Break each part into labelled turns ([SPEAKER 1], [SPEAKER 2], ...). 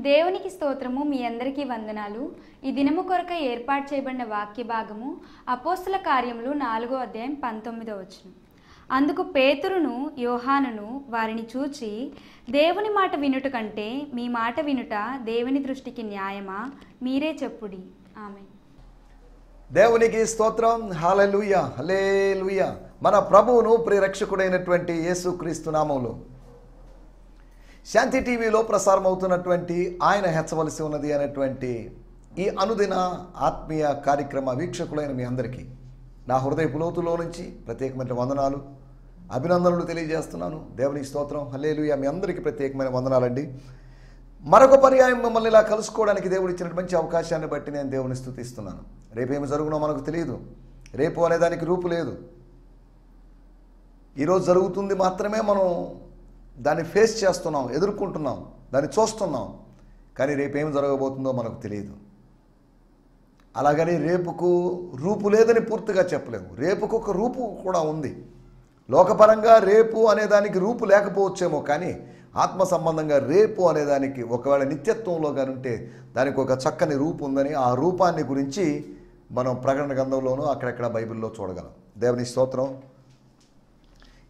[SPEAKER 1] దేవునికి స్తోత్రము. మీ అందరికీ వందనాలు. ఈ దినము కొరకై ఏర్పాటు చేయబడిన వాక్య భాగము అపోస్తల కార్యములు 4వ అధ్యాయం 19వ వచనం. అందుకు పేతురును యోహానును వారిని చూచి, దేవుని మాట వినుట కంటే మీ మాట వినుట దేవుని దృష్టికి న్యాయమా? మీరే చెప్పుడి. ఆమేన్.
[SPEAKER 2] దేవునికి స్తోత్రం. హల్లెలూయా, హల్లెలూయా. మన ప్రభువును ప్రియరక్షకుడైనటువంటి యేసుక్రీస్తు నామములో శాంతి టీవీలో ప్రసారం అవుతున్నటువంటి ఆయన హెచ్చవలసి ఉన్నది అనేటువంటి ఈ అనుదిన ఆత్మీయ కార్యక్రమ వీక్షకులైన మీ అందరికీ నా హృదయపు లోతులో నుంచి ప్రత్యేకమైన వందనాలు, అభినందనలు తెలియజేస్తున్నాను. దేవునికి స్తోత్రం. హల్లెలూయా. మీ అందరికీ ప్రత్యేకమైన వందనాలండి. మరొక పర్యాయం మిమ్మల్ని ఇలా కలుసుకోవడానికి దేవుడు ఇచ్చిన మంచి అవకాశాన్ని బట్టి నేను దేవుని స్తుతిస్తున్నాను. రేపేమి జరుగునో మనకు తెలియదు. రేపు అనేదానికి రూపు లేదు. ఈరోజు జరుగుతుంది మాత్రమే మనం దాన్ని ఫేస్ చేస్తున్నాం, ఎదుర్కొంటున్నాం, దాన్ని చూస్తున్నాం. కానీ రేపేమి జరగబోతుందో మనకు తెలియదు. అలాగని రేపుకు రూపు లేదని పూర్తిగా చెప్పలేము. రేపుకు ఒక రూపు కూడా ఉంది. లోకపరంగా రేపు అనేదానికి రూపు లేకపోవచ్చేమో, కానీ ఆత్మ సంబంధంగా రేపు అనేదానికి ఒకవేళ నిత్యత్వంలో కానీ ఉంటే దానికి ఒక చక్కని రూపు ఉందని, ఆ రూపాన్ని గురించి మనం ప్రకటన గ్రంథంలోనూ అక్కడెక్కడ బైబిల్లో చూడగలం. దేవుని స్తోత్రం.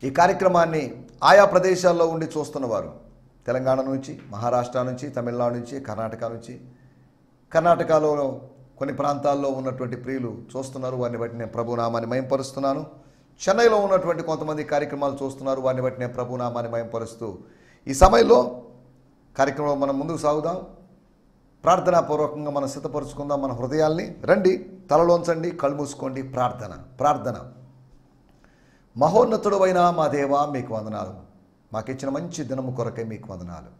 [SPEAKER 2] ఈ కార్యక్రమాన్ని ఆయా ప్రదేశాల్లో ఉండి చూస్తున్నవారు తెలంగాణ నుంచి, మహారాష్ట్ర నుంచి, తమిళనాడు నుంచి, కర్ణాటక నుంచి, కర్ణాటకలో కొన్ని ప్రాంతాల్లో ఉన్నటువంటి ప్రియులు చూస్తున్నారు. వారిని బట్టి నేను ప్రభునామాన్ని మహింపరుస్తున్నాను. చెన్నైలో ఉన్నటువంటి కొంతమంది కార్యక్రమాలు చూస్తున్నారు. వారిని బట్టి నేను ప్రభునామాన్ని మహింపరుస్తూ ఈ సమయంలో కార్యక్రమంలో మనం ముందుకు సాగుదాం. ప్రార్థనాపూర్వకంగా మనం సిద్ధపరుచుకుందాం మన హృదయాల్ని. రండి, తలలోంచండి, కళ్ళు మూసుకోండి. ప్రార్థన. మహోన్నతుడు అయిన మా దేవా, మీకు వందనాలు. మాకిచ్చిన మంచి దినము కొరకై మీకు వందనాలు.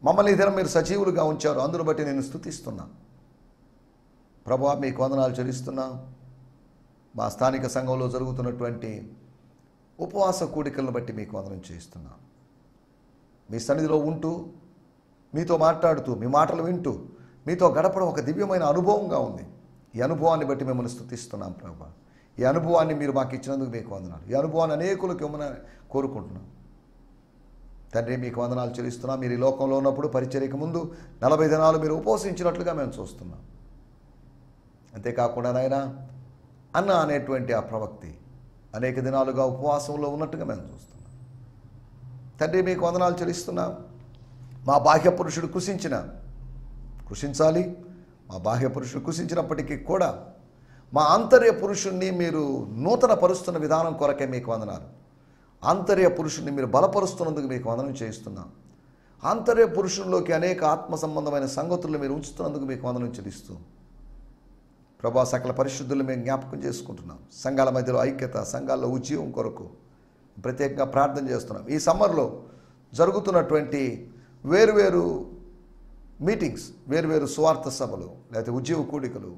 [SPEAKER 2] మమ్మల్ని ఈ దినం మీరు సజీవులుగా ఉంచారు, అందును బట్టి నేను స్తుతిస్తున్నా. ప్రభువా, మీకు వందనాలు చెల్లిస్తున్నా. మా స్థానిక సంఘంలో జరుగుతున్నటువంటి ఉపవాస కూడికలను బట్టి మీకు వందనం చేస్తున్నా. మీ సన్నిధిలో ఉంటూ, మీతో మాట్లాడుతూ, మీ మాటలు వింటూ, మీతో గడపడం ఒక దివ్యమైన అనుభవంగా ఉంది. ఈ అనుభవాన్ని బట్టి మిమ్మల్ని స్తుతిస్తున్నాం ప్రభువా. ఈ అనుభవాన్ని మీరు మాకు ఇచ్చినందుకు మీకు వందనాలు. ఈ అనుభవాన్ని అనేకులకు ఇవ్వమని కోరుకుంటున్నాం తండ్రి. మీకు వందనాలు చెల్లిస్తున్నాం. మీరు ఈ లోకంలో ఉన్నప్పుడు పరిచర్యకు ముందు 40 దినాలు మీరు ఉపవసించినట్లుగా మేము చూస్తున్నాం. అంతేకాకుండా నాయన అన్న అనేటువంటి ఆ ప్రవక్తి అనేక దినాలుగా ఉపవాసంలో ఉన్నట్టుగా మేము చూస్తున్నాం తండ్రి. మీకు వందనాలు చెల్లిస్తున్నాం. మా బాహ్య పురుషుడు కృషించాలి. మా బాహ్య పురుషుడు కృషించినప్పటికీ కూడా మా ఆంతర్య పురుషుణ్ణి మీరు నూతన పరుస్తున్న విధానం కొరకే మీకు వందనాలు. ఆంతర్య పురుషుణ్ణి మీరు బలపరుస్తున్నందుకు మీకు వందనం చేస్తున్నాం. ఆంతర్య పురుషుల్లోకి అనేక ఆత్మ సంబంధమైన సంగతులను మీరు ఉంచుతున్నందుకు మీకు వందనం చెల్లిస్తూ ప్రభా, సకల పరిశుద్ధులు మేము జ్ఞాపకం చేసుకుంటున్నాం. సంఘాల మధ్యలో ఐక్యత, సంఘాల్లో ఉద్యోగం కొరకు ప్రత్యేకంగా ప్రార్థన చేస్తున్నాం. ఈ సమ్మర్లో జరుగుతున్నటువంటి వేరువేరు మీటింగ్స్, వేరువేరు స్వార్థ సభలు, లేకపోతే ఉద్యోగ కూడికలు,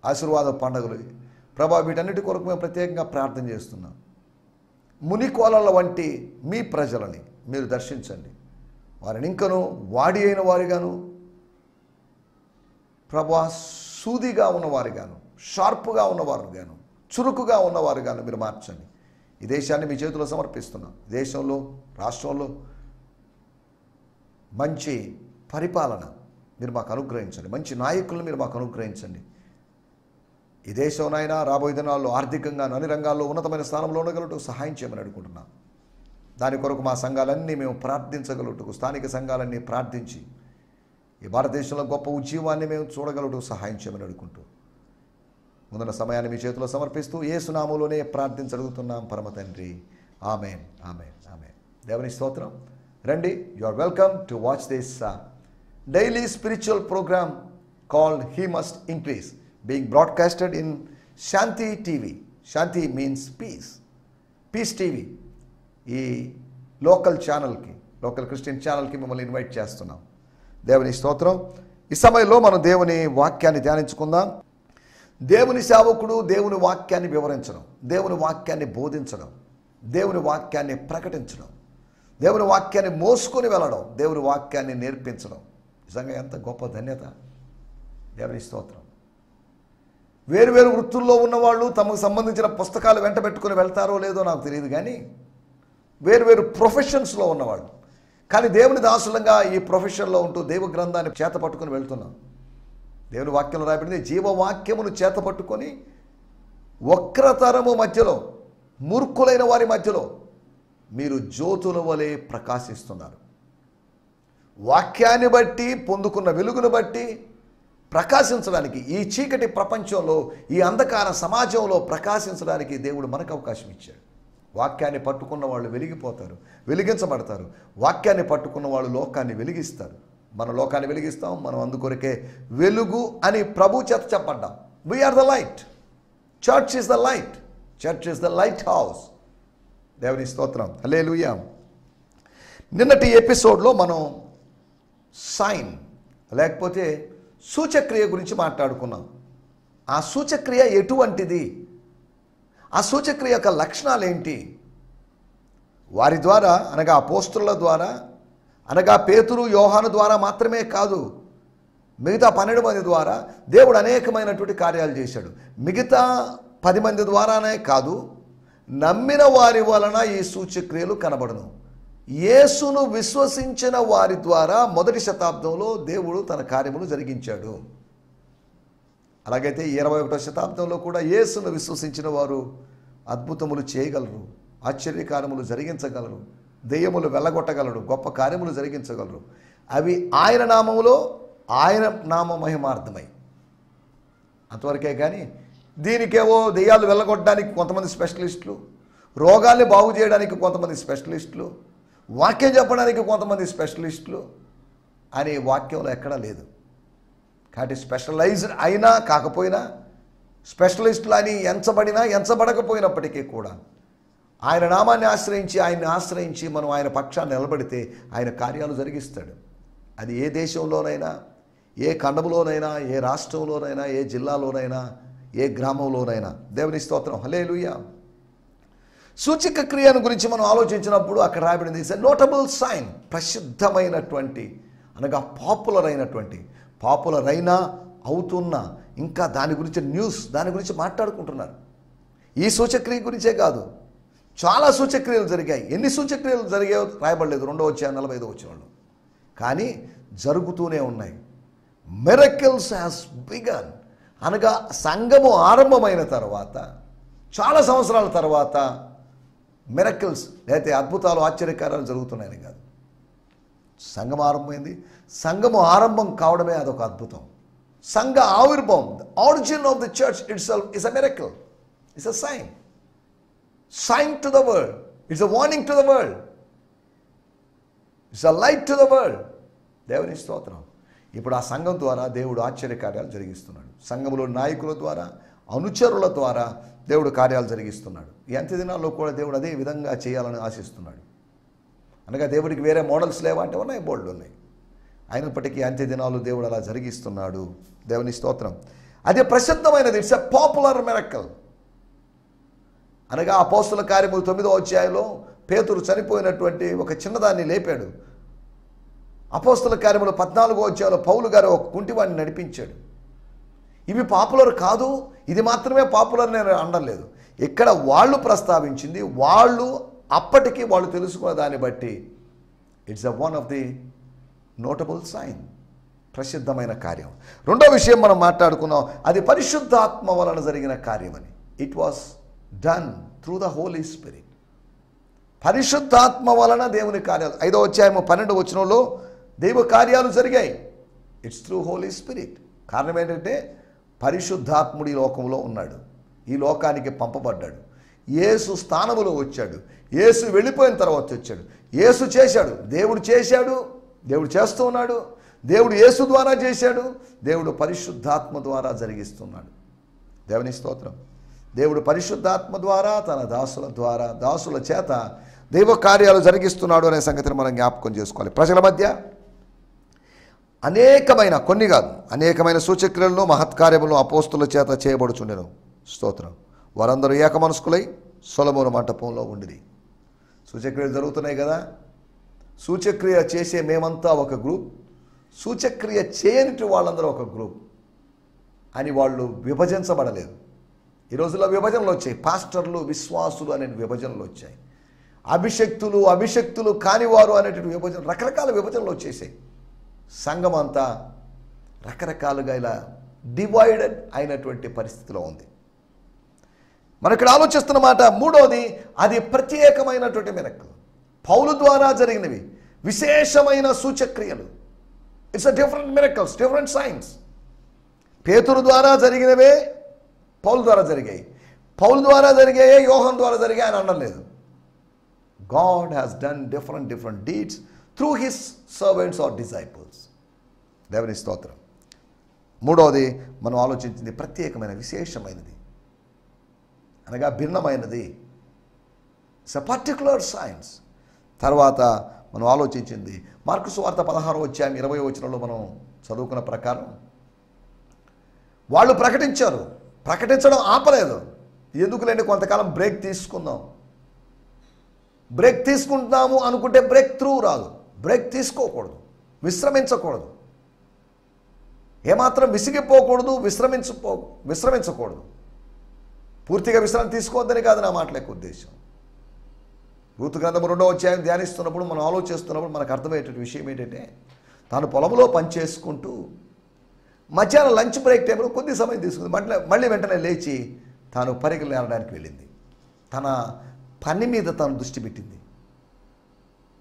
[SPEAKER 2] ఆశీర్వాద పండుగలు, ప్రభా, వీటన్నిటి కొరకు మేము ప్రత్యేకంగా ప్రార్థన చేస్తున్నాం. మునికోలల వంటి మీ ప్రజలని మీరు దర్శించండి. వారిని ఇంకనూ వాడి అయిన వారిగాను, ప్రభా, సూదిగా ఉన్నవారుగాను, షార్పుగా ఉన్నవారుగాను, చురుకుగా ఉన్నవారుగాను మీరు మార్చండి. ఈ దేశాన్ని మీ చేతిలో సమర్పిస్తున్నాం. దేశంలో, రాష్ట్రంలో మంచి పరిపాలన మీరు మాకు అనుగ్రహించండి. మంచి నాయకులను మీరు మాకు అనుగ్రహించండి. ఈ దేశంనైనా రాబోయే దినాల్లో ఆర్థికంగా అన్ని రంగాల్లో ఉన్నతమైన స్థానంలో ఉండగలటకు సహాయం చేయమని అడుగుకుంటున్నాం. దాని కొరకు మా సంఘాలన్నీ మేము ప్రార్థించగలటకు, స్థానిక సంఘాలన్నీ ప్రార్థించి ఈ భారతదేశంలో గొప్ప ఉద్యమాన్ని మేము చూడగలటకు సహాయం చేయమని అడుగుకుంటూ ముందున్న సమయాన్ని మీ చేతిలో సమర్పిస్తూ యేసు నామములోనే ప్రార్థించగలుగుతున్నాం పరమ తండ్రి. ఆమేన్, ఆమేన్, ఆమేన్. దేవుని స్తోత్రం. రండి, you are welcome to watch this daily spiritual programme called He Must Increase, being broadcasted in Shanti TV. Shanti means peace. Peace TV. ఈ లోకల్ ఛానల్కి, లోకల్ క్రిస్టియన్ ఛానల్కి మిమ్మల్ని ఇన్వైట్ చేస్తున్నాం. దేవుని స్తోత్రం. ఈ సమయంలో మనం దేవుని వాక్యాన్ని ధ్యానించుకుందాం. దేవుని సేవకుడు దేవుని వాక్యాన్ని వివరించడం, దేవుని వాక్యాన్ని బోధించడం, దేవుని వాక్యాన్ని ప్రకటించడం, దేవుని వాక్యాన్ని మోసుకొని వెళ్ళడం, దేవుని వాక్యాన్ని నేర్పించడం నిజంగా ఎంత గొప్ప ధన్యత. దేవుని స్తోత్రం. వేరువేరు వృత్తుల్లో ఉన్నవాళ్ళు తమకు సంబంధించిన పుస్తకాలు వెంట పెట్టుకుని వెళ్తారో లేదో నాకు తెలియదు, కానీ వేరువేరు ప్రొఫెషన్స్లో ఉన్నవాళ్ళు కానీ దేవుని దాసులంగా ఈ ప్రొఫెషన్లో ఉంటూ దైవ గ్రంథాన్ని చేత పట్టుకొని వెళ్తున్నాం. దేవుని వాక్యంలో రాయబడింది, జీవవాక్యమును చేత పట్టుకొని వక్రతరము మధ్యలో, మూర్ఖులైన వారి మధ్యలో మీరు జ్యోతుల వలె ప్రకాశిస్తున్నారు. వాక్యాన్ని బట్టి పొందుకున్న వెలుగును బట్టి ప్రకాశించడానికి, ఈ చీకటి ప్రపంచంలో, ఈ అంధకార సమాజంలో ప్రకాశించడానికి దేవుడు మనకు అవకాశం ఇచ్చాడు. వాక్యాన్ని పట్టుకున్న వాళ్ళు వెలిగిపోతారు, వెలిగించబడతారు. వాక్యాన్ని పట్టుకున్న వాళ్ళు లోకాన్ని వెలిగిస్తారు. మన లోకాన్ని వెలిగిస్తాం. మనం అందుకొరకే వెలుగు అని ప్రభు చేత చెప్పడ్డాం. We're the light. Church is the light. Church is the lighthouse. దేవుని స్తోత్రం. హల్లెలూయా. నిన్నటి ఎపిసోడ్లో మనం సైన్ లేకపోతే సూచక్రియ గురించి మాట్లాడుకున్నాం. ఆ సూచక్రియ ఎటువంటిది, ఆ సూచక్రియ యొక్క లక్షణాలు ఏంటి? వారి ద్వారా అనగా అపోస్తలుల ద్వారా, అనగా పేతురు యోహాను ద్వారా మాత్రమే కాదు, మిగతా 12 మంది ద్వారా దేవుడు అనేకమైనటువంటి కార్యాలు చేశాడు. మిగతా 10 మంది ద్వారానే కాదు, నమ్మిన వారి వలన ఈ సూచక్రియలు కనబడును. యేసును విశ్వసించిన వారి ద్వారా మొదటి శతాబ్దంలో దేవుడు తన కార్యములు జరిగించాడు. అలాగైతే 21వ శతాబ్దంలో కూడా యేసును విశ్వసించిన వారు అద్భుతములు చేయగలరు, ఆశ్చర్యకార్యములు జరిగించగలరు, దెయ్యములు వెళ్ళగొట్టగలరు, గొప్ప కార్యములు జరిగించగలరు. అవి ఆయన నామములో, ఆయన నామ మహిమార్థమై. అంతవరకే కానీ దీనికేవో దెయ్యాలు వెళ్ళగొట్టడానికి కొంతమంది స్పెషలిస్టులు, రోగాల్ని బాగు చేయడానికి కొంతమంది స్పెషలిస్టులు, వాక్యం చెప్పడానికి కొంతమంది స్పెషలిస్టులు అని వాక్యంలో ఎక్కడా లేదు. కాబట్టి స్పెషలైజ్డ్ అయినా కాకపోయినా, స్పెషలిస్టులు అని ఎంచబడినా ఎంచబడకపోయినప్పటికీ కూడా ఆయన నామాన్ని ఆశ్రయించి, ఆయన్ని ఆశ్రయించి మనం ఆయన పక్షాన్ని నిలబడితే ఆయన కార్యాలు జరిగిస్తాడు. అది ఏ దేశంలోనైనా, ఏ ఖండంలోనైనా, ఏ రాష్ట్రంలోనైనా, ఏ జిల్లాలోనైనా, ఏ గ్రామంలోనైనా. దేవుని స్తోత్రం. హల్లెలూయా. సూచక క్రియను గురించి మనం ఆలోచించినప్పుడు అక్కడ రాయబడింది ఇట్స్ ఎ నోటబుల్ సైన్. ప్రసిద్ధమైనటువంటి అనగా పాపులర్ అయినటువంటి, పాపులర్ అయినా అవుతున్నా ఇంకా దాని గురించి న్యూస్, దాని గురించి మాట్లాడుకుంటున్నారు. ఈ సూచక్రియ గురించే కాదు, చాలా సూచక్రియలు జరిగాయి. ఎన్ని సూచక్రియలు జరిగాయో రాయబడలేదు 2వ అధ్యాయం 45వ వచనంలో, కానీ జరుగుతూనే ఉన్నాయి. మిరకిల్స్ హ్యాస్ బిగన్ అనగా సంఘము ఆరంభమైన తర్వాత చాలా సంవత్సరాల తర్వాత మిరకిల్స్ లేకపోతే అద్భుతాలు, ఆశ్చర్యకార్యాలు జరుగుతున్నాయని కాదు. సంఘం ఆరంభమైంది. సంఘము ఆరంభం కావడమే అదొక అద్భుతం. సంఘ ఆవిర్భావం, the origin of the church itself is a miracle. It's a sign. Sign to the world. It's a warning to the world. It's a light to the world. దేవుని స్తోత్రం. ఇప్పుడు ఆ సంఘం ద్వారా దేవుడు ఆశ్చర్యకార్యాలు జరిగిస్తున్నాడు. సంఘములో నాయకుల ద్వారా, అనుచరుల ద్వారా దేవుడు కార్యాలు జరిగిస్తున్నాడు. ఈ అంత్య దినాల్లో కూడా దేవుడు అదే విధంగా చేయాలని ఆశిస్తున్నాడు. అనగా దేవుడికి వేరే మోడల్స్ లేవా అంటే ఉన్నాయి, బోల్డ్ ఉన్నాయి. అయినప్పటికీ అంత్య దినాలు దేవుడు అలా జరిగిస్తున్నాడు. దేవుని స్తోత్రం. అదే ప్రసిద్ధమైనది. It's a popular miracle. అనగా అపోస్తల కార్యములు 9వ అధ్యాయంలో పేతురు చనిపోయినటువంటి ఒక చిన్నదాన్ని లేపాడు. అపోస్తల కార్యములు 14వ అధ్యాయంలో పౌలు గారు ఒక కుంటివాడిని నడిపించాడు. ఇవి పాపులర్ కాదు, ఇది మాత్రమే పాపులర్ నేను అనలేదు. ఇక్కడ వాళ్ళు ప్రస్తావించింది, వాళ్ళు అప్పటికి వాళ్ళు తెలుసుకున్న దాన్ని బట్టి it's a one of the notable sign. ప్రసిద్ధమైన కార్యం. రెండో విషయం మనం మాట్లాడుకున్నాం, అది పరిశుద్ధాత్మ వలన జరిగిన కార్యమని. It was done through the Holy Spirit. పరిశుద్ధాత్మ వలన దేవుని కార్యాలు. 5వ అధ్యాయము 12వ వచనంలో దైవ కార్యాలు జరిగాయి. It's through holy spirit. కారణం ఏంటంటే పరిశుద్ధాత్ముడు ఈ లోకంలో ఉన్నాడు, ఈ లోకానికి పంపబడ్డాడు. యేసు స్థానములో వచ్చాడు, యేసు వెళ్ళిపోయిన తర్వాత వచ్చాడు. యేసు చేశాడు, దేవుడు చేశాడు, దేవుడు చేస్తూ ఉన్నాడు. దేవుడు యేసు ద్వారా చేశాడు, దేవుడు పరిశుద్ధాత్మ ద్వారా జరిగిస్తున్నాడు. దేవుని స్తోత్రం. దేవుడు పరిశుద్ధాత్మ ద్వారా తన దాసుల ద్వారా, దాసుల చేత దైవ కార్యాలు జరిగిస్తున్నాడు అనే సంగతిని మనం జ్ఞాపకం చేసుకోవాలి. ప్రజల మధ్య అనేకమైన, కొన్ని కాదు అనేకమైన సూచక్రియలను మహత్కార్యములను అపోస్తుల చేత చేయబడుచుండెను. స్తోత్రం. వారందరూ ఏక మనస్కులై సొలొమోను మంటపంలో ఉండిరి. సూచక్రియలు జరుగుతున్నాయి కదా. సూచక్రియ చేసే మేమంతా ఒక గ్రూప్, సూచక్రియ చేయనిటి వాళ్ళందరూ ఒక గ్రూప్ అని వాళ్ళు విభజించబడలేదు. ఈ రోజుల్లో విభజనలు వచ్చాయి. పాస్టర్లు, విశ్వాసులు అనే విభజనలు వచ్చాయి. అభిషక్తులు కానివారు అనేటువంటి విభజన, రకరకాల విభజనలు వచ్చేసాయి. సంఘం అంతా రకరకాలుగా ఇలా డివైడెడ్ అయినటువంటి పరిస్థితిలో ఉంది. మనం ఇక్కడ ఆలోచిస్తున్న మాట మూడోది, అది ప్రత్యేకమైనటువంటి మిరకల్. పౌలు ద్వారా జరిగినవి విశేషమైన సూచక్రియలు. It's a different miracles, different signs. పేతురు ద్వారా జరిగినవే పౌలు ద్వారా జరిగాయి, పౌలు ద్వారా జరిగాయే యోహాను ద్వారా జరిగాయి అని అనలేదు. God has done different deeds through his servants or disciples. దేవుని స్తోత్రం. మూడవది మనం ఆలోచించింది ప్రత్యేకమైన విశేషమైనది, అనగా భిన్నమైనది. It's a particular signs. తర్వాత మనం ఆలోచించింది మార్కు సువార్త 16వ అధ్యాయం 20వ వచనంలో మనం చదువుకున్న ప్రకారం వాళ్ళు ప్రకటించారు. ప్రకటించడం ఆపలేదు. ఎందుకులేండి కొంతకాలం బ్రేక్ తీసుకుందాం. బ్రేక్ తీసుకుంటున్నాము అనుకుంటే బ్రేక్ త్రూ రాదు. బ్రేక్ తీసుకోకూడదు, విశ్రమించకూడదు, ఏమాత్రం విసిగిపోకూడదు, విశ్రమించకూడదు. పూర్తిగా విశ్రాంతి తీసుకోవద్దని కాదు నా మాటల యొక్క ఉద్దేశం. రూతు గ్రంథం 2వ అధ్యాయం ధ్యానిస్తున్నప్పుడు, మనం ఆలోచిస్తున్నప్పుడు మనకు అర్థమయ్యేట విషయం ఏంటంటే, తాను పొలంలో పనిచేసుకుంటూ మధ్యాహ్నం లంచ్ బ్రేక్ టైంలో కొద్ది సమయం తీసుకుంది. మళ్ళీ వెంటనే లేచి తాను పరిగెలు ఏరడానికి వెళ్ళింది. తన పని మీద తాను దృష్టి పెట్టింది.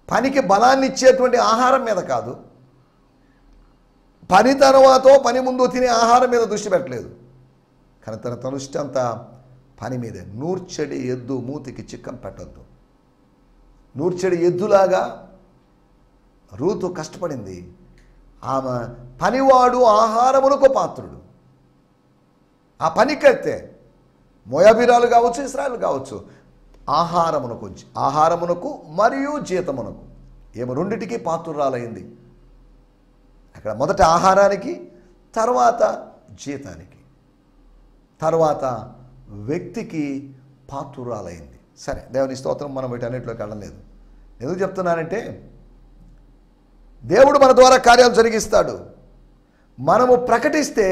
[SPEAKER 2] పనికి బలాన్ని ఇచ్చేటువంటి ఆహారం మీద కాదు, పని తర్వాత పని ముందు తినే ఆహారం మీద దృష్టి పెట్టలేదు. కానీ తన దృష్టి అంతా పని మీదే. నూర్చెడి ఎద్దు మూతికి చిక్కం పెట్టద్దు. నూర్చెడి ఎద్దులాగా రూతు కష్టపడింది. ఆమె పనివాడు ఆహారమునకు పాత్రుడు. ఆ పనికైతే మోయాబీరాలు కావచ్చు, ఇశ్రాయేలు కావచ్చు, ఆహారమునకు మరియు జీతమునకు ఏమో రెండిటికి పాత్రురాలైంది. అక్కడ మొదట ఆహారానికి, తర్వాత జీతానికి, తర్వాత వ్యక్తికి పాత్రురాలైంది. సరే, దేవుని స్తోత్రం. మనం వీటన్నిటిలోకి వెళ్ళలేదు. ఎందుకు చెప్తున్నానంటే, దేవుడు మన ద్వారా కార్యాలు జరిగిస్తాడు. మనము ప్రకటిస్తే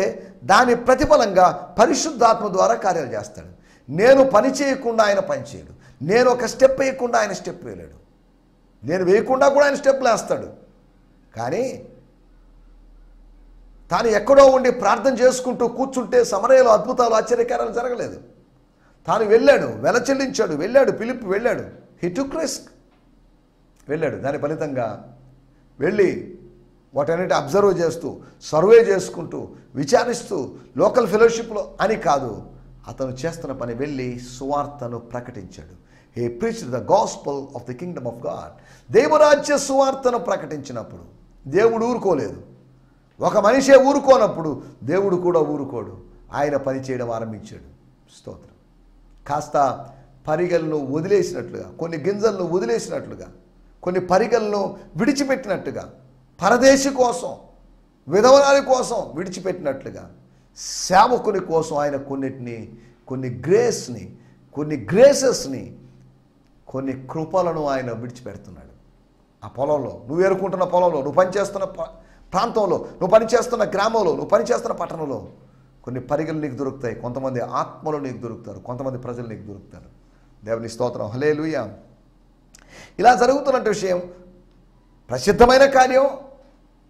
[SPEAKER 2] దాని ప్రతిఫలంగా పరిశుద్ధాత్మ ద్వారా కార్యాలు చేస్తాడు. నేను పని చేయకుండా ఆయన పని చేయడు. నేను ఒక స్టెప్ వేయకుండా ఆయన స్టెప్ వేయలేడు. నేను వేయకుండా కూడా ఆయన స్టెప్లు వేస్తాడు. కానీ తాను ఎక్కడో ఉండి ప్రార్థన చేసుకుంటూ కూర్చుంటే సమరయలో అద్భుతాలు ఆశ్చర్యకారాలు జరగలేదు. తాను వెళ్ళాడు, వెల చెల్లించాడు, వెళ్ళాడు, పిలుపు వెళ్ళాడు, హీ టుక్ రిస్క్, వెళ్ళాడు. దాని ఫలితంగా వెళ్ళి వాటన్నిటి అబ్జర్వ్ చేస్తూ, సర్వే చేసుకుంటూ, విచారిస్తూ, లోకల్ ఫెలోషిప్లో అని కాదు, అతను చేస్తున్న పని వెళ్ళి సువార్తను ప్రకటించాడు. He preached the gospel of the kingdom of God. దేవరాజ్య సువార్తను ప్రకటించినప్పుడు దేవుడు ఊరుకోలేదు. ఒక మనిషే ఊరుకోనప్పుడు దేవుడు కూడా ఊరుకోడు. ఆయన పని చేయడం ఆరంభించాడు. స్తోత్రం. కాస్త పరిగెలను వదిలేసినట్లుగా, కొన్ని గింజలను వదిలేసినట్లుగా, కొన్ని పరిగెలను విడిచిపెట్టినట్టుగా, పరదేశి కోసం, విధవరాలి కోసం విడిచిపెట్టినట్లుగా, సేవకుని కోసం ఆయన కొన్ని గ్రేసెస్ని, కొన్ని కృపలను ఆయన విడిచిపెడుతున్నాడు. ఆ పొలంలో, నువ్వు ఏరుకుంటున్న పొలంలో, నువ్వు పనిచేస్తున్న ప్రాంతంలో, నువ్వు పనిచేస్తున్న గ్రామంలో, నువ్వు పనిచేస్తున్న పట్టణంలో కొన్ని పరిగెలు నీకు దొరుకుతాయి. కొంతమంది ఆత్మలు నీకు దొరుకుతారు, కొంతమంది ప్రజలు నీకు దొరుకుతారు. దేవుని స్తోత్రం. హల్లెలూయా. ఇలా జరుగుతున్న విషయం ప్రసిద్ధమైన కార్యం,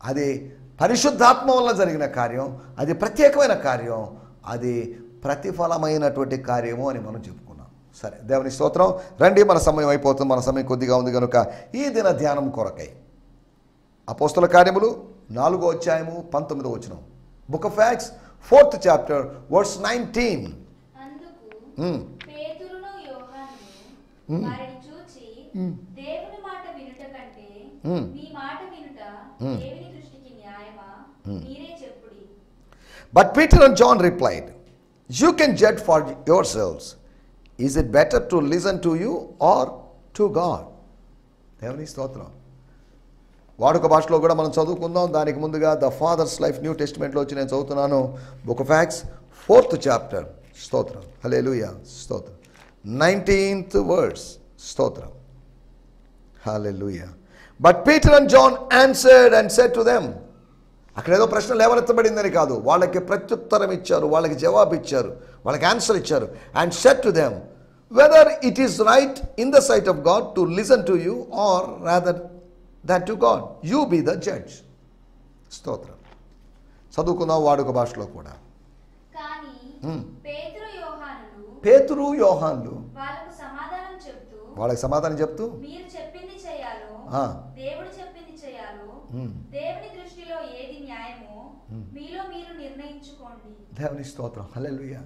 [SPEAKER 2] అది పరిశుద్ధాత్మ వల్ల జరిగిన కార్యం, అది ప్రత్యేకమైన కార్యం, అది ప్రతిఫలమైనటువంటి కార్యము అని మనం చెప్పుకున్నాం. సరే, దేవుని స్తోత్రం. రండి, మన సమయం అయిపోతుంది. మన సమయం కొద్దిగా ఉంది కనుక ఈ దిన ధ్యానం కొరకై అపోస్తల కార్యములు 4వ అధ్యాయము 19వ వచనం, book of Acts 4th chapter verse 19.
[SPEAKER 1] పేతురును యోహానును వారిని చూచి, దేవుని మాట వినుట కంటే నీ మాట వినుట దేవుని దృష్టికి న్యాయమా, మీరే చెప్పుడి.
[SPEAKER 2] But Peter and John replied, you can judge for yourselves. Is it better to listen to you or to God? దేవుని స్తోత్రం. వాడుక భాషలో కూడా మనం చదువుకుందాం. దానికి ముందుగా ద ఫాదర్స్ లైఫ్ న్యూ టెస్టిమెంట్లో వచ్చి నేను చదువుతున్నాను. Book of Acts 4th chapter. స్తోత్రం. హల్లెలూయా. స్తోత్రం. 19th verse. స్తోత్రం. హల్లెలూయా. But Peter and John answered and said to them. అక్కడ ఏదో ప్రశ్న లేవనెత్తబడిందని కాదు, వాళ్ళకి ప్రత్యుత్తరం ఇచ్చారు, వాళ్ళకి జవాబు ఇచ్చారు, వాళ్ళకి ఆన్సర్ ఇచ్చారు. And said to them, whether it is right in the sight of God to listen to you or rather than to God. You be the judge. స్తోత్రం. చదువుకుందాం వాడుక భాషలో కూడా.
[SPEAKER 1] కానీ
[SPEAKER 2] పేతురు యోహానులు
[SPEAKER 1] వాళ్ళకి సమాధానం చెప్తూ
[SPEAKER 2] మీరు
[SPEAKER 1] చెప్పింది చేయాలో దేవుడు చెప్పింది చేయాలో దేవుని దృష్టిలో ఏది న్యాయమో మీలో మీరు నిర్ణయించుకోండి.
[SPEAKER 2] దేవుని స్తోత్రం. హల్లెలూయా.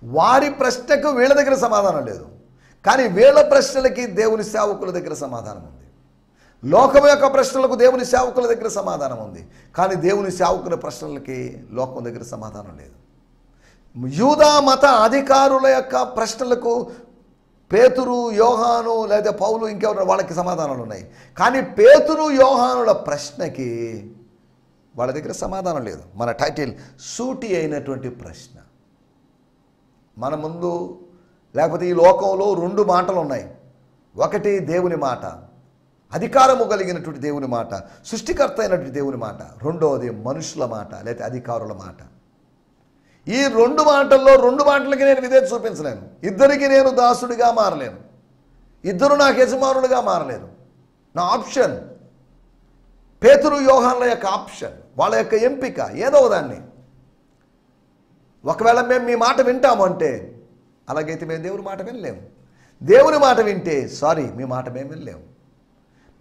[SPEAKER 2] వారి ప్రశ్నకు వీళ్ళ దగ్గర సమాధానం లేదు, కానీ వీళ్ళ ప్రశ్నలకి దేవుని సేవకుల దగ్గర సమాధానం ఉంది. లోకం యొక్క ప్రశ్నలకు దేవుని సేవకుల దగ్గర సమాధానం ఉంది, కానీ దేవుని సేవకుల ప్రశ్నలకి లోకం దగ్గర సమాధానం లేదు. యూదా మత అధికారుల యొక్క ప్రశ్నలకు పేతురు యోహాను లేదా పౌలు ఇంకెవరు వాళ్ళకి సమాధానాలు ఉన్నాయి, కానీ పేతురు యోహానుల ప్రశ్నకి వాళ్ళ దగ్గర సమాధానం లేదు. మన టైటిల్ సూటి అయినటువంటి ప్రశ్న. మన ముందు లేకపోతే ఈ లోకంలో రెండు మాటలు ఉన్నాయి. ఒకటి దేవుని మాట, అధికారము కలిగినటువంటి దేవుని మాట, సృష్టికర్త అయినటువంటి దేవుని మాట. రెండవది మనుషుల మాట లేదా అధికారుల మాట. ఈ రెండు మాటలకి నేను విధేయత చూపించలేను. ఇద్దరికి నేను దాసుడిగా మారలేను. ఇద్దరు నాకు యజమానులుగా మారలేను. నా ఆప్షన్ పేతురు యోహానుల యొక్క ఆప్షన్, వాళ్ళ యొక్క ఎంపిక ఏదో దాన్ని. ఒకవేళ మేము మీ మాట వింటాము అంటే అలాగైతే మేము దేవుని మాట వినలేము. దేవుని మాట వింటే మీ మాట మేము వినలేము.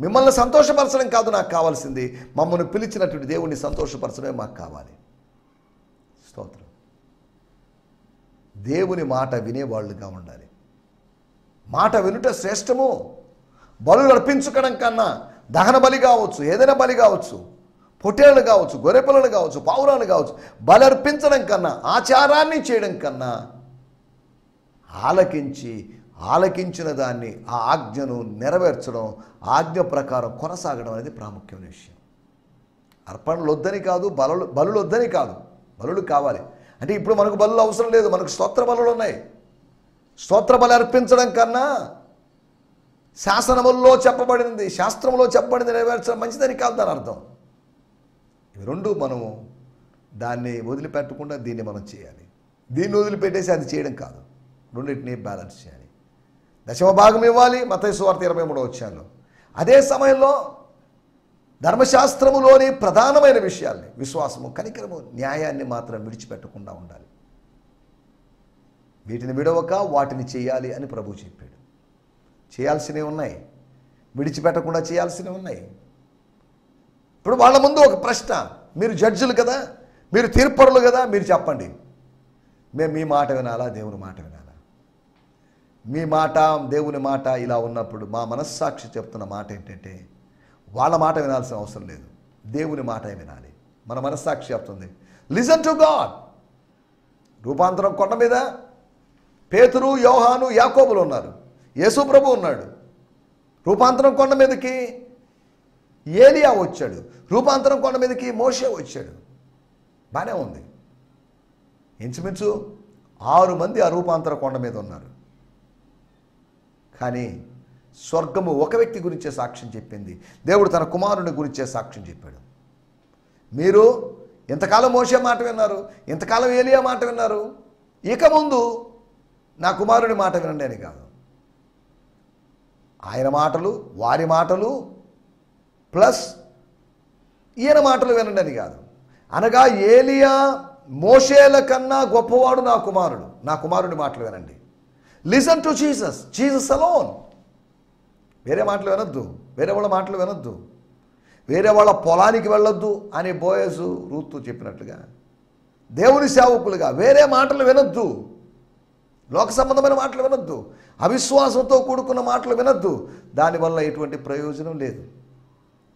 [SPEAKER 2] మిమ్మల్ని సంతోషపరచడం కాదు నాకు కావాల్సింది, మమ్మల్ని పిలిచినటువంటి దేవుణ్ణి సంతోషపరచడమే మాకు కావాలి. స్తోత్రం. దేవుని మాట వినేవాళ్ళుగా ఉండాలి. మాట వినుట శ్రేష్టము. బలులు అర్పించుకోవడం కన్నా దహన బలి కావచ్చు, ఏదైనా బలి కావచ్చు, పొట్టేళ్ళు కావచ్చు, గొర్రెపిల్లలు కావచ్చు, పావురాలు కావచ్చు, బలి అర్పించడం కన్నా, ఆచారాన్ని చేయడం కన్నా ఆలకించిన దాన్ని ఆ ఆజ్ఞను నెరవేర్చడం, ఆజ్ఞ ప్రకారం కొనసాగడం అనేది ప్రాముఖ్యమైన విషయం. అర్పణలు వద్దని కాదు, బలులు వద్దని కాదు, బలులు కావాలి. అంటే ఇప్పుడు మనకు బలులు అవసరం లేదు, మనకు స్తోత్ర బలులు ఉన్నాయి. స్తోత్ర బలి అర్పించడం కన్నా శాసనముల్లో చెప్పబడింది, శాస్త్రంలో చెప్పబడింది నెరవేర్చడం మంచిదని కాదు దాని అర్థం. ఇవి రెండు మనము దాన్ని వదిలిపెట్టకుండా దీన్ని మనం చేయాలి. దీన్ని వదిలిపెట్టేసి అది చేయడం కాదు, రెండింటినీ బ్యాలెన్స్ చేయాలి. దశమ భాగం ఇవ్వాలి మత్తయి సువార్త 23వ అధ్యాయంలో. అదే సమయంలో ధర్మశాస్త్రములోని ప్రధానమైన విషయాల్ని, విశ్వాసము, కనికరము, న్యాయాన్ని మాత్రం విడిచిపెట్టకుండా ఉండాలి. వీటిని విడవక వాటిని చేయాలి అని ప్రభువు చెప్పాడు. చేయాల్సినవి ఉన్నాయి, విడిచిపెట్టకుండా చేయాల్సినవి ఉన్నాయి. ఇప్పుడు వాళ్ళ ముందు ఒక ప్రశ్న, మీరు జడ్జిలు కదా, మీరు తీర్పరులు కదా, మీరు చెప్పండి, మేము మీ మాట వినాలా దేవుని మాట వినాలా? మీ మాట దేవుని మాట ఇలా ఉన్నప్పుడు మా మనస్సాక్షి చెప్తున్న మాట ఏంటంటే వాళ్ళ మాట వినాల్సిన అవసరం లేదు, దేవుని మాట వినాలి. మన మనస్సాక్షి చెప్తుంది లిసన్ టు గాడ్. రూపాంతరం కొండ మీద పేతురు, యోహాను, యాకోబులు ఉన్నారు, యేసు ప్రభు ఉన్నాడు. రూపాంతరం కొండ మీదకి ఏలియా వచ్చాడు, రూపాంతరం కొండ మీదకి మోషే వచ్చాడు. బాగానే ఉంది. ఇంచుమించు 6 మంది ఆ రూపాంతర కొండ మీద ఉన్నారు. కానీ స్వర్గము ఒక వ్యక్తి గురించే సాక్ష్యం చెప్పింది, దేవుడు తన కుమారుని గురించే సాక్ష్యం చెప్పాడు. మీరు ఎంతకాలం మోషే మాట విన్నారు, ఎంతకాలం ఏలియా మాట విన్నారు, ఇక ముందు నా కుమారుని మాట వినండి అని కాదు. ఆయన మాటలు, వారి మాటలు ప్లస్ ఈయన మాటలు వినండి అని కాదు. అనగా ఏలియా మోషేల కన్నా గొప్పవాడు నా కుమారుడు, నా కుమారుని మాటలు వినండి. Listen to Jesus, Jesus alone. వేరే మాటలు వినొద్దు, వేరే వాళ్ళ మాటలు వినొద్దు, వేరే వాళ్ళ పొలానికి వెళ్ళొద్దు అని బోయజు రూతు చెప్పినట్లుగా దేవుని సేవకులుగా వేరే మాటలు వినొద్దు, లోక సంబంధమైన మాటలు వినొద్దు, అవిశ్వాసంతో కూడుకున్న మాటలు వినొద్దు. దానివల్ల ఎటువంటి ప్రయోజనం లేదు.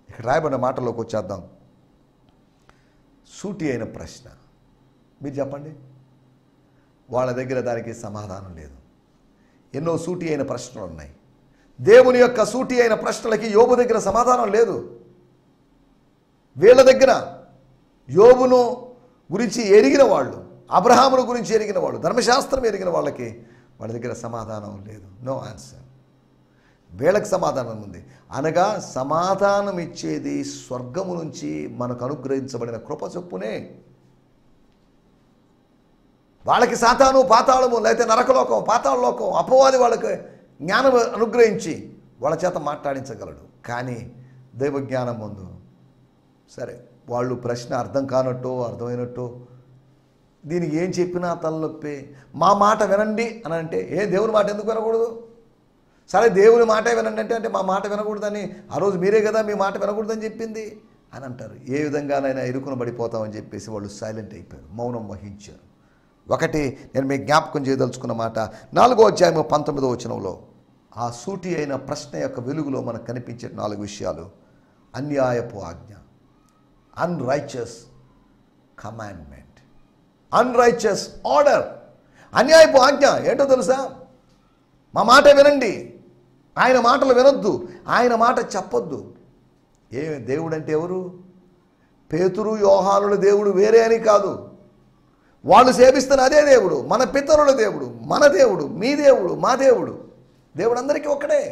[SPEAKER 2] ఇక్కడ రాయబడిన మాటల్లోకి వచ్చేద్దాం. సూటి అయిన ప్రశ్న, మీరు చెప్పండి. వాళ్ళ దగ్గర దానికి సమాధానం లేదు. ఎన్నో సూటి అయిన ప్రశ్నలు ఉన్నాయి. దేవుని యొక్క సూటి అయిన ప్రశ్నలకి యోబు దగ్గర సమాధానం లేదు. వీళ్ళ దగ్గర యోబును గురించి ఎరిగిన వాళ్ళు, అబ్రహామును గురించి ఎరిగిన వాళ్ళు, ధర్మశాస్త్రం ఎరిగిన వాళ్ళకి వాళ్ళ దగ్గర సమాధానం లేదు. No answer. వీళ్ళకి సమాధానం ఉంది. అనగా సమాధానం ఇచ్చేది స్వర్గము నుంచి మనకు అనుగ్రహించబడిన కృప చొప్పునే. వాళ్ళకి సాతాను పాతాళము లేకపోతే నరకలోకం పాతాళలోకం అపవాది వాళ్ళకి జ్ఞానం అనుగ్రహించి వాళ్ళ చేత మాట్లాడించగలడు. కానీ దైవ జ్ఞానం ముందు సరే వాళ్ళు ప్రశ్న అర్థం కానట్టు అర్థమైనట్టు దీనికి ఏం చెప్పినా తలనొప్పి. మా మాట వినండి అని అంటే దేవుని మాట ఎందుకు వినకూడదు? సరే దేవుని మాట వినండి అంటే మా మాట వినకూడదని ఆ రోజు మీరే కదా మీ మాట వినకూడదని చెప్పింది అని అంటారు. ఏ విధంగానైనా ఇరుకున పడిపోతామని చెప్పేసి వాళ్ళు సైలెంట్ అయిపోయారు, మౌనం వహించారు. ఒకటి నేను మీకు జ్ఞాపకం చేయదలుచుకున్న మాట 4వ అధ్యాయం 19వ వచనంలో ఆ సూటి అయిన ప్రశ్న యొక్క వెలుగులో మనకు కనిపించే 4 విషయాలు. అన్యాయపు ఆజ్ఞ, అన్రైచియస్ కమాండ్మెంట్, అన్రైచియస్ ఆర్డర్. అన్యాయపు ఆజ్ఞ ఏంటో తెలుసా? మా మాట వినండి, ఆయన మాటలు వినొద్దు, ఆయన మాట చెప్పొద్దు. దేవుడు అంటే ఎవరు? పేతురు యోహానుల దేవుడు వేరే అని కాదు. వాళ్ళు సేవిస్తున్న అదే దేవుడు, మన పితరుల దేవుడు, మన దేవుడు, మీ దేవుడు, మా దేవుడు. దేవుడు అందరికీ ఒక్కడే.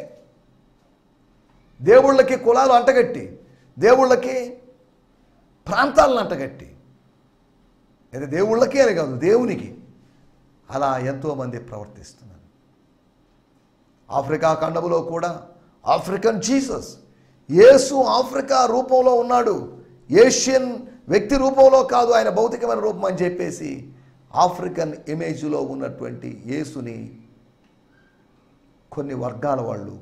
[SPEAKER 2] దేవుళ్ళకి కులాలు అంటగట్టి, దేవుళ్ళకి ప్రాంతాలను అంటగట్టి, అయితే దేవుళ్ళకి అని కాదు దేవునికి అలా ఎంతోమంది ప్రవర్తిస్తున్నారు. ఆఫ్రికా ఖండములో కూడా ఆఫ్రికన్ జీసస్, యేసు ఆఫ్రికా రూపంలో ఉన్నాడు, ఏషియన్ వ్యక్తి రూపంలో కాదు, ఆయన భౌతికమైన రూపం అని చెప్పేసి ఆఫ్రికన్ ఇమేజ్లో ఉన్నటువంటి యేసుని కొన్ని వర్గాల వాళ్ళు,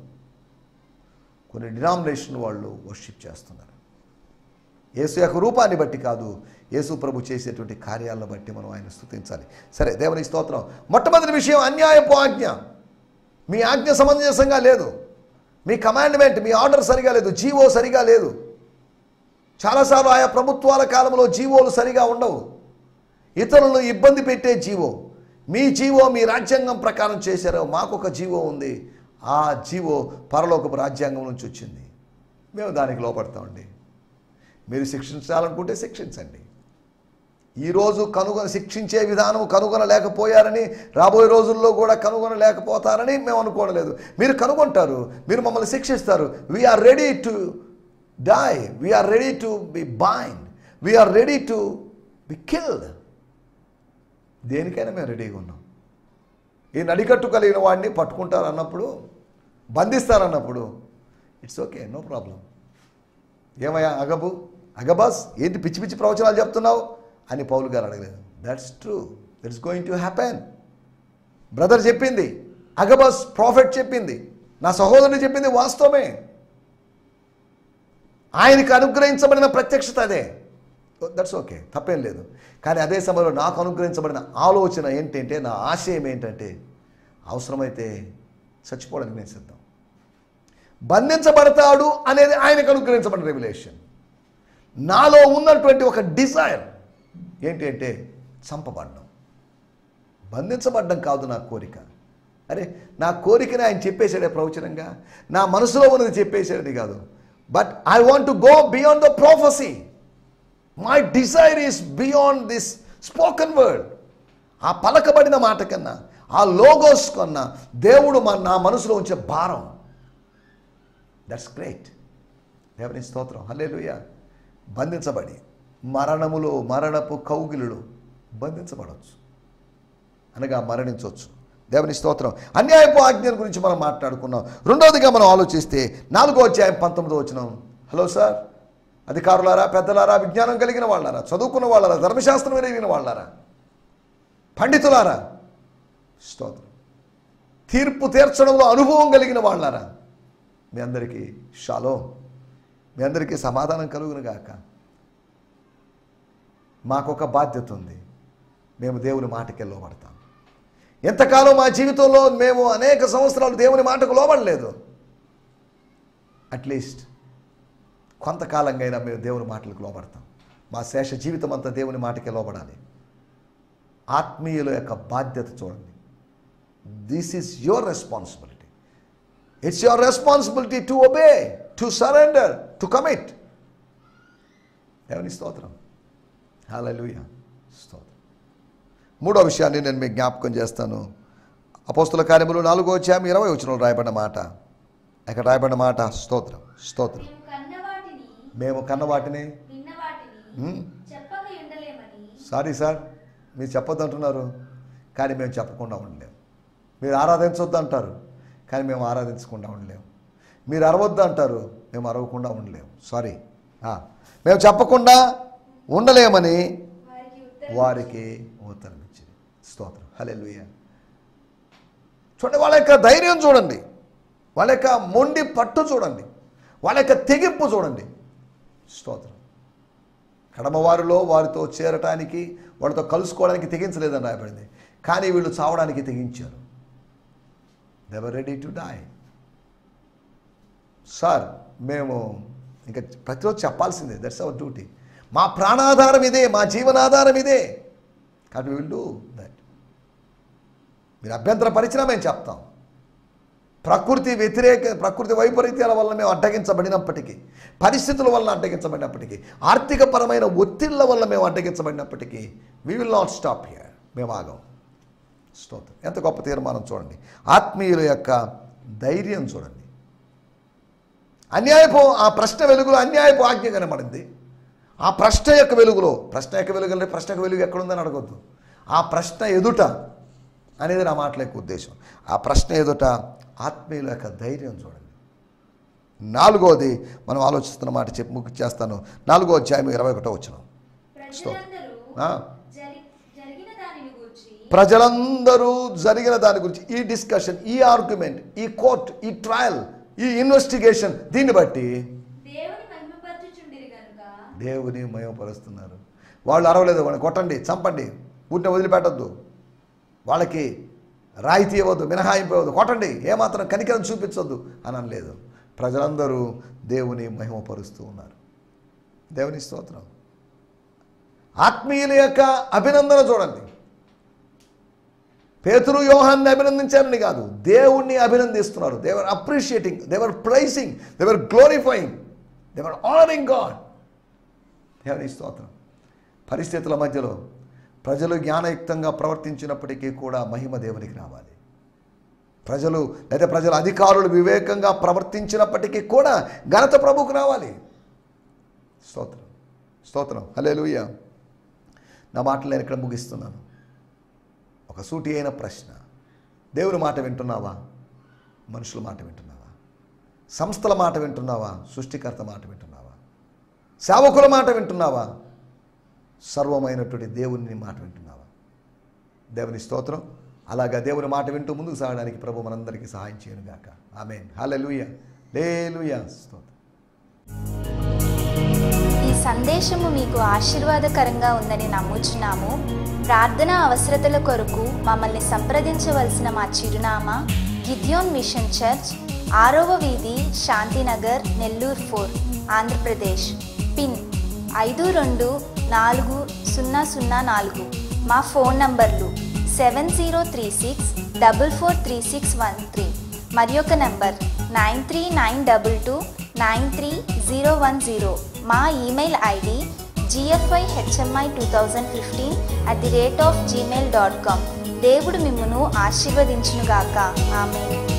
[SPEAKER 2] కొన్ని డినామినేషన్ వాళ్ళు వర్షిప్ చేస్తున్నారు. యేసు యొక్క రూపాన్ని బట్టి కాదు, యేసు ప్రభు చేసేటువంటి కార్యాలను బట్టి మనం ఆయన స్తుతించాలి. సరే, దేవుని స్తోత్రం. మొట్టమొదటి విషయం అన్యాయపు ఆజ్ఞ. మీ ఆజ్ఞ సమంజసంగా లేదు, మీ కమాండ్మెంట్, మీ ఆర్డర్ సరిగా లేదు, జీవో సరిగా లేదు. చాలాసార్లు ఆయా ప్రభుత్వాల కాలంలో జీవోలు సరిగా ఉండవు, ఇతరులను ఇబ్బంది పెట్టే జీవో. మీ జీవో మీ రాజ్యాంగం ప్రకారం చేశారో, మాకొక జీవో ఉంది, ఆ జీవో పరలోకపు రాజ్యాంగం నుంచి వచ్చింది, మేము దానికి లోపడతామండి. మీరు శిక్షించాలనుకుంటే శిక్షించండి. ఈరోజు శిక్షించే విధానం కనుగొనలేకపోయారని రాబోయే రోజుల్లో కూడా కనుగొనలేకపోతారని మేము అనుకోవట్లేదు. మీరు కనుగొంటారు, మీరు మమ్మల్ని శిక్షిస్తారు. We're ready to die, we're ready to be bind, we're ready to be killed. దేనికైనా మేము రెడీగా ఉన్నాం. ఈ నడికట్టు కలిగిన వాడిని పట్టుకుంటారన్నప్పుడు, బంధిస్తారన్నప్పుడు ఇట్స్ ఓకే, నో ప్రాబ్లం. ఏమయ్యా అగబాస్ ఏంటి పిచ్చి పిచ్చి ప్రవచనాలు చెప్తున్నావు అని పౌలు గారు అడగలేదు. That's true, that's going to happen. Brother చెప్పింది, అగబాస్ ప్రాఫెట్ చెప్పింది, నా సహోదరుని చెప్పింది వాస్తవమే. ఆయనకు అనుగ్రహించబడిన ప్రత్యక్షత అదే, దట్స్ ఓకే, తప్పేం లేదు. కానీ అదే సమయంలో నాకు అనుగ్రహించబడిన ఆలోచన ఏంటంటే, నా ఆశయం ఏంటంటే, అవసరమైతే చచ్చిపోవడానికి నేను సిద్ధం. బంధించబడతాడు అనేది ఆయనకు అనుగ్రహించబడిన రెవల్యూషన్. నాలో ఉన్నటువంటి ఒక డిజైర్ ఏంటి అంటే చంపబడ్డం. బంధించబడ్డం కాదు నా కోరిక. అరే, నా కోరికని ఆయన చెప్పేశాడే ప్రవచనంగా, నా మనసులో ఉన్నది చెప్పేశాడని కాదు. But I want to go beyond the ప్రొఫెసీ. My Dzire is beyond this spoken word. ఆ పలకబడిన మాట కన్నా, ఆ లోగోస్ కన్నా దేవుడు నా మనసులో ఉంచే భారం, దట్స్ గ్రేట్. దేవుని స్తోత్రం, హల్లెలూయా. బంధించబడి మరణపు కౌగిలిలో బంధించబడవచ్చు, అనగా మరణించవచ్చు. దేవుని స్తోత్రం. అన్యాయపు ఆజ్ఞల గురించి మనం మాట్లాడుకున్నాం. రెండవదిగా మనం ఆలోచిస్తే 4వ అధ్యాయం 19వ వచనం. హలో సార్, అధికారులారా, పెద్దలారా, విజ్ఞానం కలిగిన వాళ్ళారా, చదువుకున్న వాళ్ళారా, ధర్మశాస్త్రం ఎరిగిన వాళ్ళారా, పండితులారా, స్తోత్రం, తీర్పు తీర్చడంలో అనుభవం కలిగిన వాళ్ళారా, మీ అందరికీ షాలోమ్, మీ అందరికీ సమాధానం కలుగును గాక. మాకొక బాధ్యత ఉంది, మేము దేవుని మాటకే లోబడతాం. ఎంతకాలం మా జీవితంలో మేము అనేక సంవత్సరాలు దేవుని మాటకు లోబడలేదు, అట్లీస్ట్ కొంతకాలంగా అయినా మేము దేవుని మాటలకు లోబడతాం. మా శేష జీవితం అంతా దేవుని మాటకే లోబడాలి. ఆత్మీయుల యొక్క బాధ్యత చూడండి. This is your responsibility. It's your responsibility to obey, to surrender, to commit. దేవుని స్తోత్రం, హల్లెలూయా, స్తోత్రం. మూడో విషయాన్ని నేను మీకు జ్ఞాపకం చేస్తాను. అపోస్తుల కార్యములు 4వ అధ్యాయం 20వ వచనంలో రాయబడిన మాట. ఇక్కడ రాయబడిన మాట, స్తోత్రం, స్తోత్రం. మేము కన్న వాటిని సారీ సార్, మీరు చెప్పొద్దు అంటున్నారు. కానీ మేము చెప్పకుండా ఉండలేము. మీరు ఆరాధించొద్దు అంటారు, కానీ మేము ఆరాధించకుండా ఉండలేము. మీరు అరవద్దు అంటారు, మేము అరవకుండా ఉండలేము. సారీ, మేము చెప్పకుండా ఉండలేమని వారికి ఉత్తరం ఇచ్చింది. స్తోత్రం, హల్లెలూయా. చూడండి, వాళ్ళ యొక్క ధైర్యం చూడండి, వాళ్ళ యొక్క మొండి పట్టు చూడండి, వాళ్ళ యొక్క తెగింపు చూడండి. స్తోత్రం. కడమవారిలో వారితో చేరటానికి, వాళ్ళతో కలుసుకోవడానికి తెగించలేదని రాయబడింది, కానీ వీళ్ళు చావడానికి తెగించారు. They were ready to die. Sir, మేము ఇంకా ప్రతిరోజు చెప్పాల్సిందే, దట్స్ అవర్ డ్యూటీ. మా ప్రాణాధారం ఇదే, మా జీవనాధారం ఇదే, కాబట్టి విల్ డూ దట్. మీరు అభ్యంతరపరిచినా మేము చెప్తాం. ప్రకృతి వైపరీత్యాల వల్ల మేము అడ్డగించబడినప్పటికీ, పరిస్థితుల వల్ల అడ్డగించబడినప్పటికీ, ఆర్థికపరమైన ఒత్తిళ్ల వల్ల మేము అడ్డగించబడినప్పటికీ, we will not stop here. మేము ఆగం. స్తోత్రం. ఎంత గొప్ప తీర్మానం చూడండి. ఆత్మీయుల యొక్క ధైర్యం చూడండి. ఆ ప్రశ్న వెలుగులో అన్యాయపు ఆజ్ఞ కనబడింది. ఆ ప్రశ్న యొక్క వెలుగులో, ప్రశ్నకు వెలుగు ఎక్కడుందని అడగొద్దు. ఆ ప్రశ్న ఎదుట అనేది నా మాటల యొక్క ఉద్దేశం. ఆ ప్రశ్న ఎదుట ఆత్మీయుల యొక్క ధైర్యం చూడండి. 4వది మనం ఆలోచిస్తున్న మాట చెప్పి ముగిచేస్తాను. 4వ అధ్యాయం 21వ వచనం. ప్రజలందరూ జరిగిన దాని గురించి, ఈ డిస్కషన్, ఈ ఆర్గ్యుమెంట్, ఈ కోర్ట్, ఈ ట్రయల్, ఈ ఇన్వెస్టిగేషన్, దీన్ని బట్టి దేవుని మహిమపరుస్తున్నారు. వాళ్ళు అరవలేదు, వాళ్ళని కొట్టండి, చంపండి, ఊరిని వదిలిపెట్టద్దు, వాళ్ళకి రాయితీ ఇవ్వద్దు, మినహాయింపు ఇవ్వద్దు, కొట్టండి, ఏమాత్రం కనికరం చూపించొద్దు అని అనలేదు. ప్రజలందరూ దేవుని మహిమపరుస్తూ ఉన్నారు. దేవుని స్తోత్రం. ఆత్మీయుల యొక్క అభినందన చూడండి. పేతురు యోహాన్ని అభినందించారని కాదు, దేవుణ్ణి అభినందిస్తున్నారు. They were appreciating, they were praising, they were glorifying, they were honouring God. దేవుని స్తోత్రం. పరిస్థితుల మధ్యలో ప్రజలు జ్ఞానయుక్తంగా ప్రవర్తించినప్పటికీ కూడా మహిమ దేవునికి రావాలి. ప్రజల అధికారులు వివేకంగా ప్రవర్తించినప్పటికీ కూడా ఘనత ప్రభువుకు రావాలి. స్తోత్రం, స్తోత్రం, హల్లెలూయా. నా మాటలు నేను ఇక్కడ ముగిస్తున్నాను. ఒక సూటి అయిన ప్రశ్న. దేవుని మాట వింటున్నావా? మనుషుల మాట వింటున్నావా? సంస్థల మాట వింటున్నావా? సృష్టికర్త మాట వింటున్నావా? సేవకుల మాట వింటున్నావా? సర్వమైనటువంటి దేవుని మాట వింటున్నావా? దేవుని స్తోత్రం. అలాగా దేవుని మాట వింటూ ముందుకు సాగడానికి ప్రభు మనందరికీ సహాయం చేయను గాక. ఆమేన్. హల్లెలూయా, హల్లెలూయా. స్తోత్రం.
[SPEAKER 3] ఈ సందేశము మీకు ఆశీర్వాదకరంగా ఉందని నమ్ముచున్నాము. ప్రార్థనా అవసరతల కొరకు మమ్మల్ని సంప్రదించవలసిన మా చిరునామా గిద్యోన్ మిషన్ చర్చ్, 6వ వీధి, శాంతినగర్, నెల్లూరు 4, ఆంధ్రప్రదేశ్. పిన్ 524004. మా ఫోన్ నంబర్లు 7036443613 మరి ఒక నంబర్ 9392293010. మా ఈమెయిల్ ఐడి gfihmi2015@gmail.com. దేవుడు మిమ్మును ఆశీర్వదించునుగాక. ఆమేన్.